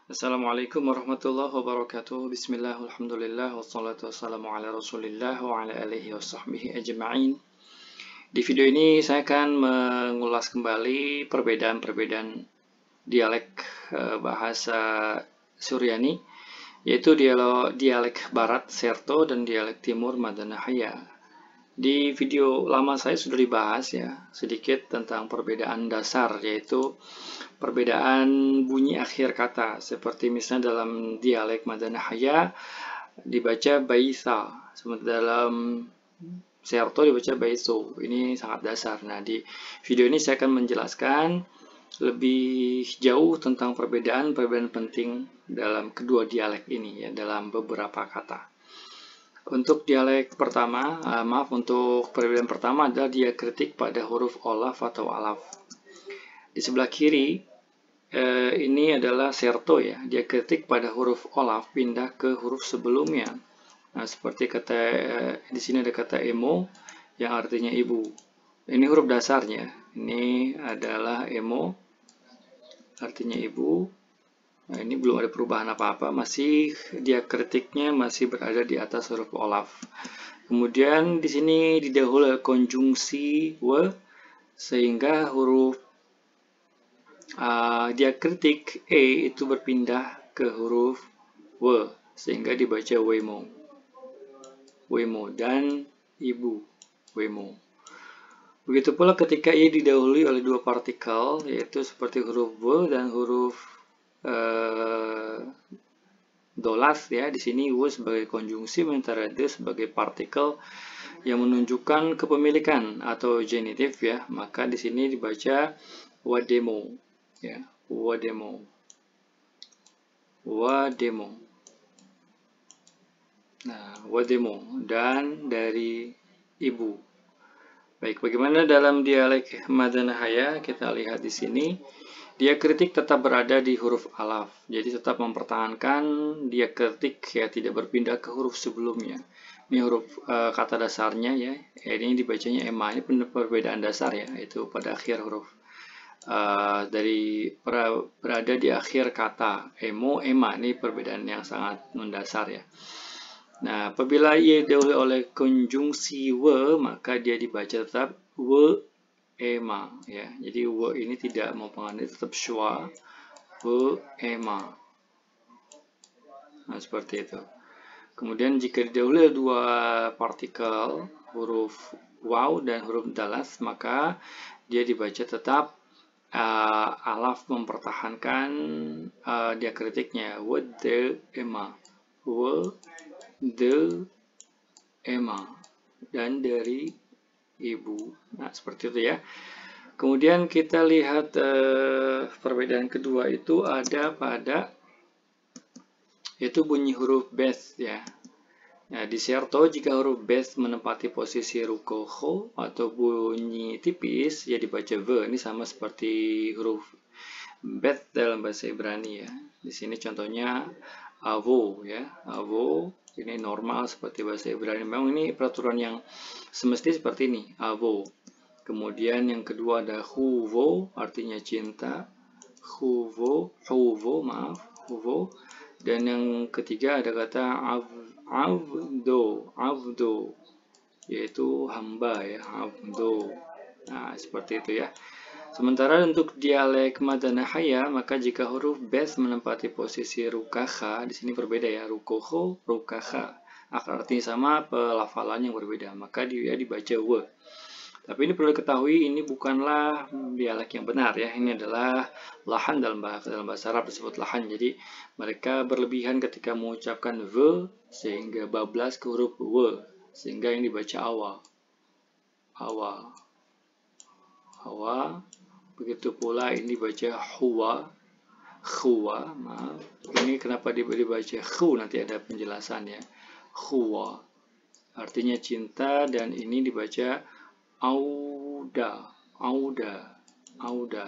Assalamualaikum warahmatullahi wabarakatuh. Bismillah, alhamdulillah, wassalatu wassalamu ala rasulillah wa ala alihi wa sahbihi ajma'in. Di video ini saya akan mengulas kembali perbedaan-perbedaan dialek bahasa Suryani, yaitu dialek Barat Serto dan dialek Timur Madanahaya. Di video lama saya sudah dibahas ya sedikit tentang perbedaan dasar, yaitu perbedaan bunyi akhir kata. Seperti misalnya dalam dialek Madanahaya dibaca baisa, sementara dalam Serto dibaca baiso. Ini sangat dasar. Nah, di video ini saya akan menjelaskan lebih jauh tentang perbedaan-perbedaan penting dalam kedua dialek ini ya, dalam beberapa kata. Untuk dialek pertama, untuk perbedaan pertama adalah diakritik pada huruf olaf atau alaf. Di sebelah kiri, ini adalah Serto ya, diakritik pada huruf olaf pindah ke huruf sebelumnya. Nah, seperti kata di sini ada kata emo yang artinya ibu. Ini huruf dasarnya. Ini adalah emo, artinya ibu. Nah, ini belum ada perubahan apa-apa, masih diakritiknya masih berada di atas huruf olaf. Kemudian di sini didahului konjungsi we, sehingga huruf diakritik e itu berpindah ke huruf we, sehingga dibaca wemo. Wemo dan ibu, wemo. Begitu pula ketika i didahului oleh dua partikel, yaitu seperti huruf w dan huruf dolas ya. Di sini w sebagai konjungsi sementara d sebagai partikel yang menunjukkan kepemilikan atau genitif ya. Maka di sini dibaca wademo ya, wademo. Wademo. Nah, wademo dan dari ibu. Baik, bagaimana dalam dialek Madanahaya? Kita lihat di sini. Diakritik tetap berada di huruf alaf, jadi tetap mempertahankan diakritik ya, tidak berpindah ke huruf sebelumnya. Ini huruf kata dasarnya ya, ini dibacanya ema, ini perbedaan dasar ya, itu pada akhir huruf. Berada di akhir kata emo, ema, ini perbedaan yang sangat mendasar ya. Nah, apabila ia didahului oleh konjungsi we, maka dia dibaca tetap we ema ya. Jadi we ini tidak mempengaruhi, tetap schwa, we ema. Nah, seperti itu. Kemudian jika didahului dua partikel huruf waw dan huruf dalas, maka dia dibaca tetap alaf mempertahankan diakritiknya we de ema, we de ema, dan dari ibu. Nah, seperti itu ya. Kemudian kita lihat perbedaan kedua itu ada pada yaitu bunyi huruf bes ya. Nah, di Serto jika huruf bes menempati posisi rukoho atau bunyi tipis ya dibaca v. Ini sama seperti huruf bet dalam bahasa Ibrani ya. Di sini contohnya avo ya, avo ini normal seperti bahasa Ibrani. Memang ini peraturan yang semestinya seperti ini, avo. Kemudian yang kedua ada huvo, artinya cinta. Huvo, maaf, huvo. Dan yang ketiga ada kata avdo, yaitu hamba ya, avdo. Nah, seperti itu ya. Sementara untuk dialek Madanahaya, maka jika huruf bes menempati posisi rukaha, di sini berbeda ya, rukoho, rukaha. Artinya sama, pelafalan yang berbeda, maka dia dibaca we. Tapi ini perlu diketahui, ini bukanlah dialek yang benar ya. Ini adalah lahan dalam bahasa Arab disebut lahan. Jadi mereka berlebihan ketika mengucapkan v sehingga bablas ke huruf w, sehingga yang dibaca awa. Awa. Awa. Begitu pula ini dibaca huwa. Huwa, maaf. Ini kenapa dibaca hu, nanti ada penjelasannya. Huwa. Artinya cinta, dan ini dibaca auda, auda, auda.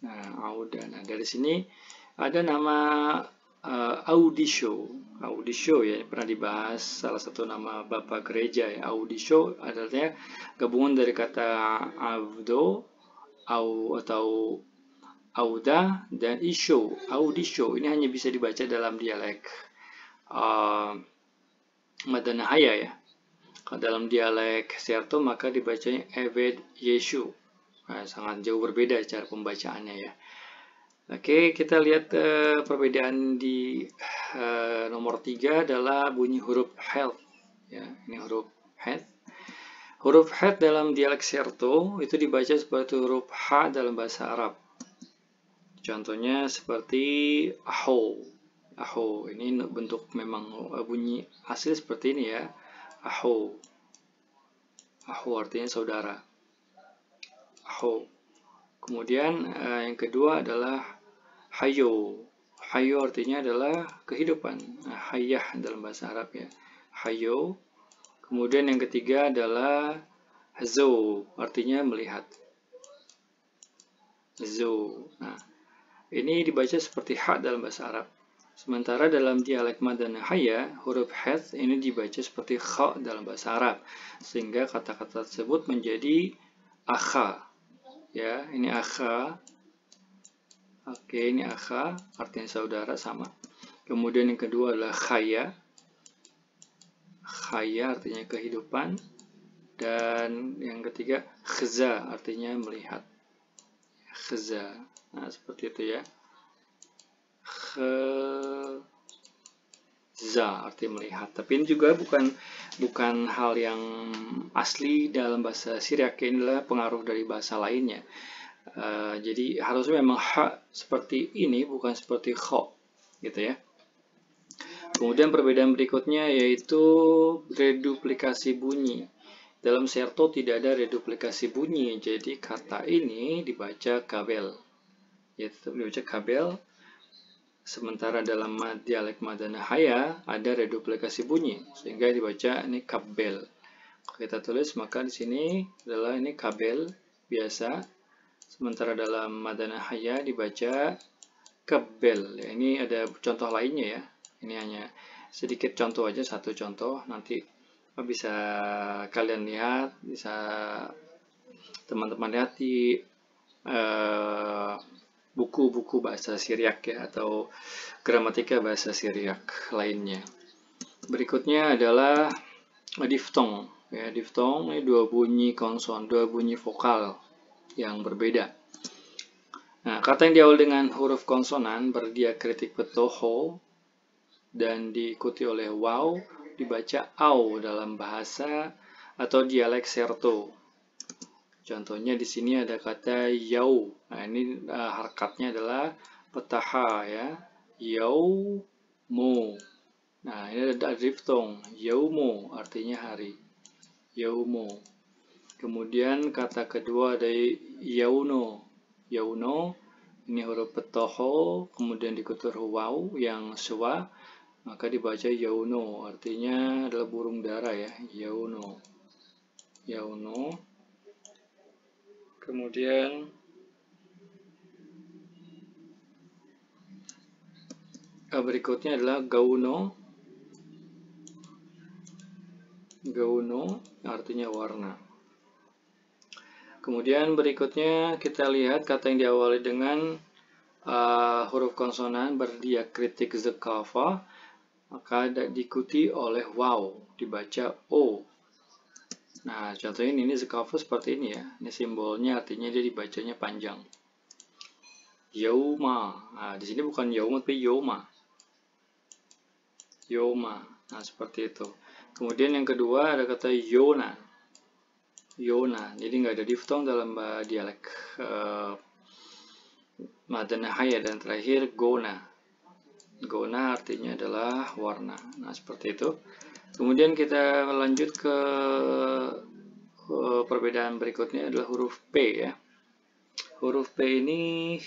Nah, auda. Nah, dari sini ada nama Audisho. Audisho ya, pernah dibahas salah satu nama Bapak Gereja ya. Audisho adalah gabungan dari kata avdo atau auda, dan isho, audisho. Ini hanya bisa dibaca dalam dialek Madanahaya ya. Kalau dalam dialek Seerto maka dibacanya Eved Yeshu. Nah, sangat jauh berbeda cara pembacaannya ya. Oke, kita lihat perbedaan di nomor 3 adalah bunyi huruf health. Ya, ini huruf health. Huruf health dalam dialek Seerto itu dibaca seperti huruf H dalam bahasa Arab. Contohnya seperti aho. Aho, ini bentuk memang bunyi asli seperti ini ya. Aho. Aho artinya saudara. Aho. Kemudian yang kedua adalah hayo. Hayo artinya adalah kehidupan. Nah, hayah dalam bahasa Arab ya. Hayo. Kemudian yang ketiga adalah hazo, artinya melihat. Hazo. Nah, ini dibaca seperti ha dalam bahasa Arab. Sementara dalam dialek Madanahaya, huruf health ini dibaca seperti kha dalam bahasa Arab. Sehingga kata-kata tersebut menjadi akha. Ya, ini akha. Oke, ini akha, artinya saudara sama. Kemudian yang kedua adalah khaya. Khaya artinya kehidupan. Dan yang ketiga, khza, artinya melihat. Khza. Nah, seperti itu ya. Khza, artinya melihat. Tapi ini juga bukan hal yang asli dalam bahasa Syriak. Ini adalah pengaruh dari bahasa lainnya. Jadi harusnya memang ha seperti ini, bukan seperti kho, gitu ya. Kemudian perbedaan berikutnya yaitu reduplikasi bunyi. Dalam Seerto tidak ada reduplikasi bunyi, jadi kata ini dibaca kabel. Ya, tetap dibaca kabel. Sementara dalam dialek Madanahaya ada reduplikasi bunyi, sehingga dibaca ini kabel. Kalau kita tulis maka di sini adalah ini kabel biasa. Sementara dalam Madanahaya dibaca kabel. Ya, ini ada contoh lainnya ya. Ini hanya sedikit contoh aja, satu contoh. Nanti bisa kalian lihat, bisa teman-teman lihat di buku-buku bahasa Syriak ya, atau gramatika bahasa Syriak lainnya. Berikutnya adalah diftong. Ya, diftong ini dua bunyi konson, dua bunyi vokal yang berbeda. Nah, kata yang diawali dengan huruf konsonan berdiakritik petoho dan diikuti oleh waw dibaca au dalam bahasa atau dialek Seerto. Contohnya di sini ada kata yau. Nah, ini harakatnya adalah petaha ya. Yau mo. Nah, ini ada diftong. Yaumo artinya hari. Yaumo. Kemudian kata kedua ada yauno. Yauno, ini huruf petoho, kemudian diikuti huruf waw yang sewa, maka dibaca yauno, artinya adalah burung dara ya, yauno. Yauno. Kemudian berikutnya adalah gauno. Gauno artinya warna. Kemudian berikutnya kita lihat kata yang diawali dengan huruf konsonan berdiakritik zekafa, maka diikuti oleh waw, dibaca o. Nah, contohnya ini zekafa seperti ini ya. Ini simbolnya artinya dia dibacanya panjang. Yauma. Nah, di sini bukan yauma tapi yoma. Yoma. Nah, seperti itu. Kemudian yang kedua ada kata yona. Yona, jadi nggak ada diftong dalam dialek Madanahaya. Dan terakhir gona. Gona artinya adalah warna. Nah, seperti itu. Kemudian kita lanjut ke perbedaan berikutnya adalah huruf P ya. Huruf P ini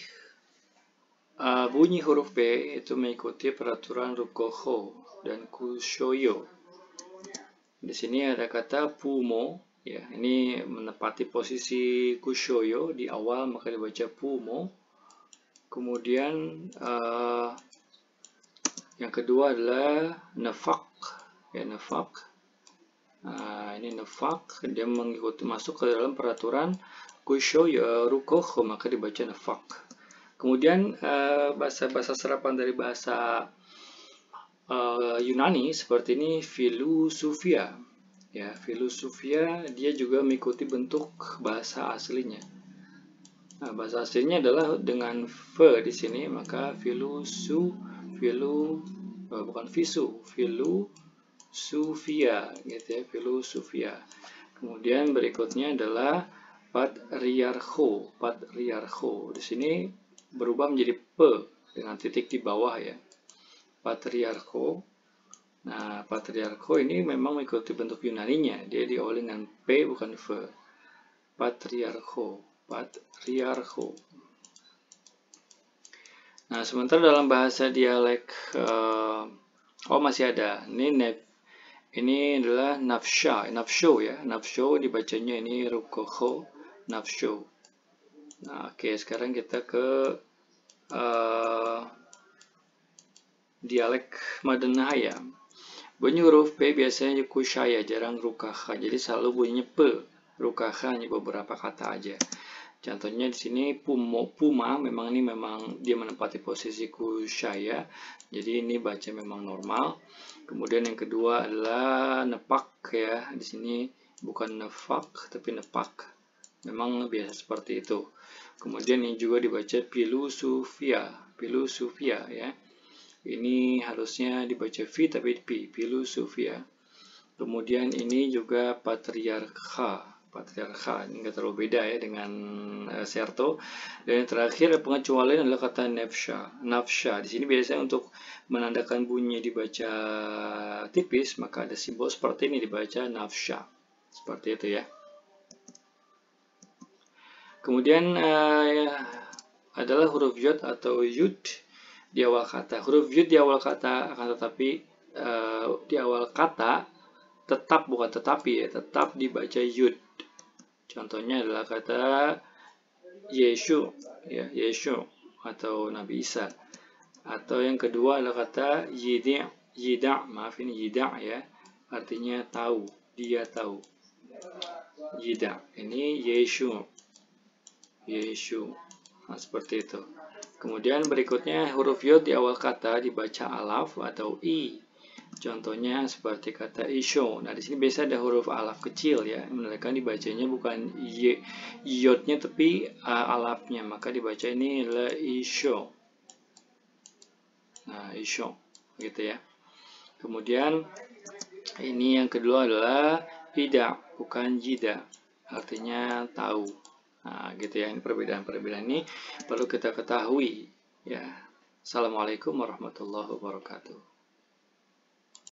bunyi huruf P itu mengikuti peraturan rukoho dan kushoyo. Di sini ada kata pumo. Ya, ini menepati posisi kushoyo di awal, maka dibaca pumo. Kemudian yang kedua adalah nafak. Ya, nafak. Nah, ini nafak, dia mengikuti masuk ke dalam peraturan kushoyo rukoho, maka dibaca nafak. Kemudian bahasa-bahasa serapan dari bahasa Yunani seperti ini filosofia. Ya, filosofia dia juga mengikuti bentuk bahasa aslinya. Nah, bahasa aslinya adalah dengan v di sini, maka bukan filosofia gitu ya, filosofia. Kemudian berikutnya adalah patriarcho. Di sini berubah menjadi p dengan titik di bawah ya. Patriarcho. Nah, patriarcho ini memang mengikuti bentuk Yunaninya. Dia diawali dengan P bukan V. Patriarcho. Nah, sementara dalam bahasa dialek masih ada. Ini adalah nafsho ya. Nafsho dibacanya ini rukoho, nafsho. Nah, oke, sekarang kita ke dialek Madanahaya. Bunyi huruf P biasanya kushaya, jarang rukaha. Jadi selalu bunyinya P. Rukaha hanya beberapa kata aja. Contohnya di sini puma memang dia menempati posisi kushaya. Jadi ini baca memang normal. Kemudian yang kedua adalah nepak ya. Di sini bukan nefak tapi nepak. Memang biasa seperti itu. Kemudian ini juga dibaca filosofia ya. Ini harusnya dibaca V tapi P, filosofia. Kemudian ini juga patriarcha, ini nggak terlalu beda ya dengan serto. Dan yang terakhir pengecualian adalah kata nafsha. Di sini biasanya untuk menandakan bunyi dibaca tipis, maka ada simbol seperti ini dibaca nafsha, seperti itu ya. Kemudian adalah huruf yod atau yud di awal kata. Huruf yud di awal kata, akan tetapi di awal kata tetap bukan tetapi ya, tetap dibaca yud. Contohnya adalah kata Yesu ya, Yesu atau Nabi Isa. Atau yang kedua adalah kata yida, ya, artinya tahu, dia tahu. Yida, ini Yesu. Nah, seperti itu. Kemudian berikutnya huruf yod di awal kata dibaca alaf atau i. Contohnya seperti kata isho. Nah, di sini biasa ada huruf alaf kecil ya, menandakan dibacanya bukan yodnya tapi alafnya, maka dibaca ini adalah isho. Nah, isho gitu ya. Kemudian ini yang kedua adalah ida, bukan jida, artinya tahu. Nah, gitu ya, ini perbedaan-perbedaan ini perlu kita ketahui ya. Assalamualaikum warahmatullahi wabarakatuh.